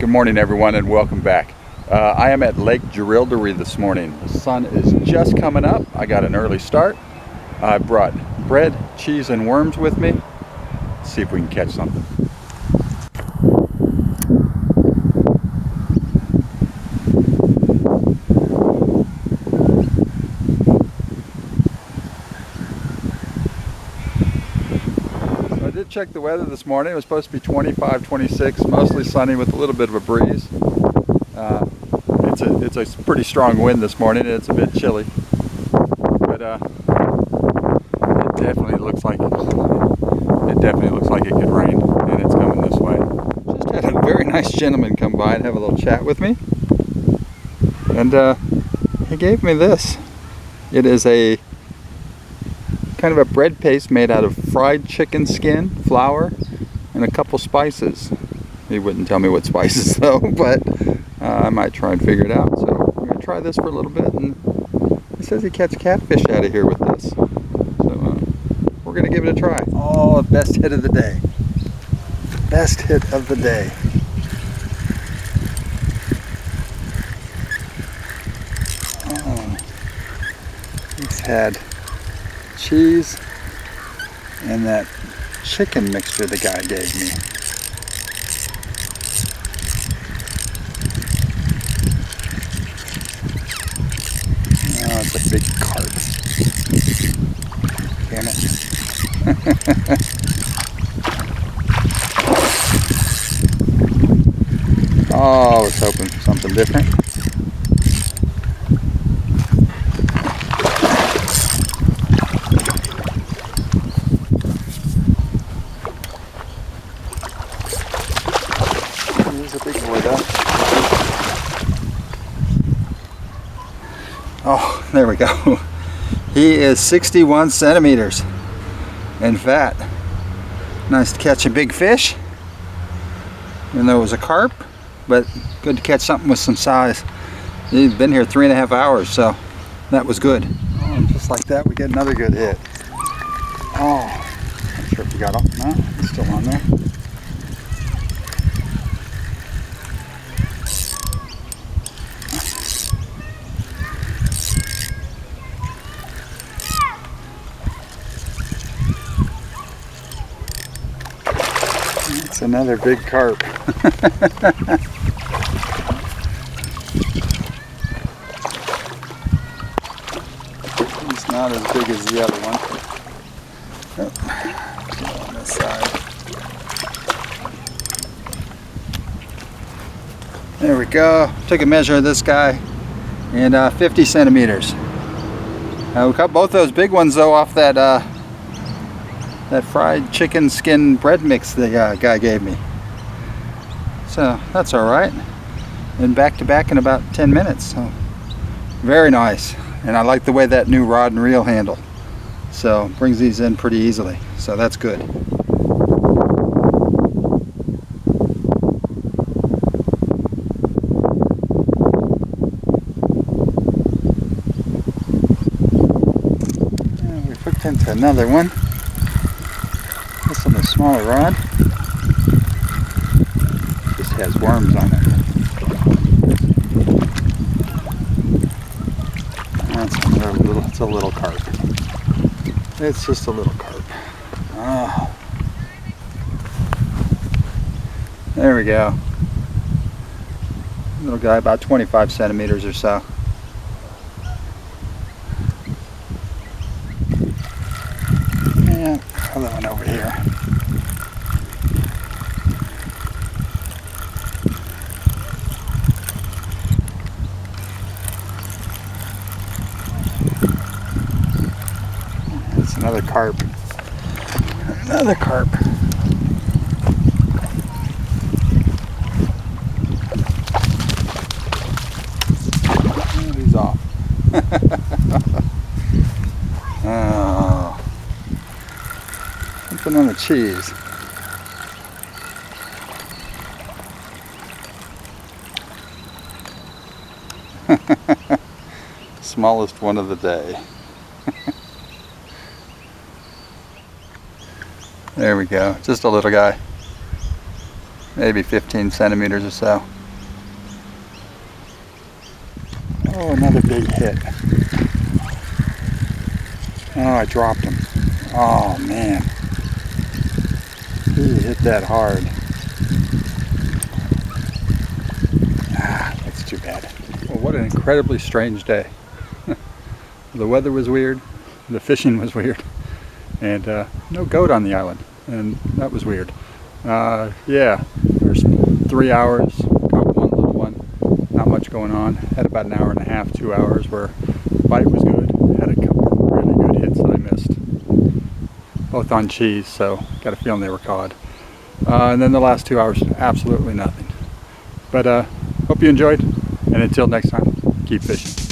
Good morning, everyone, and welcome back. I am at Lake Jerilderie this morning. The sun is just coming up. I got an early start. I brought bread, cheese, and worms with me. Let's see if we can catch something. So I did check the weather this morning. It was supposed to be 25, 26, mostly sunny with a little bit of a breeze. It's a pretty strong wind this morning, and it's a bit chilly, but it definitely looks like it could rain, and it's coming this way. Just had a very nice gentleman come by and have a little chat with me, and he gave me this. It is a kind of a bread paste made out of fried chicken skin, flour, and a couple spices. He wouldn't tell me what spices though, but I might try and figure it out. So I'm going to try this for a little bit, and he says he catch catfish out of here with this. So we're going to give it a try. Oh, best hit of the day. Best hit of the day. Oh, he's had cheese and that chicken mixture the guy gave me. Oh, it's a big carp. Damn it. Oh, I was hoping for something different. He's a big boy though. Oh, there we go. He is 61 centimeters in fat. Nice to catch a big fish, even though it was a carp, but good to catch something with some size. He's been here 3.5 hours, so that was good. Oh, and just like that, we get another good hit. Oh, not sure if he got off. No, he's still on there. It's another big carp. He's not as big as the other one. Oh, on this side. There we go. Took a measure of this guy, and 50 centimeters. We cut both those big ones though off that fried chicken skin bread mix the guy gave me. So that's all right. And back to back in about 10 minutes. So very nice. And I like the way that new rod and reel handle. So brings these in pretty easily. So that's good. And we hooked into another one. This one is a smaller rod. Just has worms on it. That's it's a little carp. It's just a little carp. Oh. There we go. Little guy, about 25 centimeters or so. Yeah, other one over here. It's another carp. Another carp. And he's off. Oh. Something on the cheese. Smallest one of the day. There we go, just a little guy. maybe 15 centimeters or so. Oh, another big hit. Oh, I dropped him. Oh man, he hit that hard. Ah, that's too bad. Well, what an incredibly strange day. The weather was weird, the fishing was weird, and no goat on the island, and that was weird. Yeah, there's 3 hours, caught one little one, not much going on. Had about an hour and a half, 2 hours where the bite was good. Had a couple of really good hits that I missed, both on cheese, so got a feeling they were cod. And then the last 2 hours, absolutely nothing. But hope you enjoyed, and until next time, keep fishing.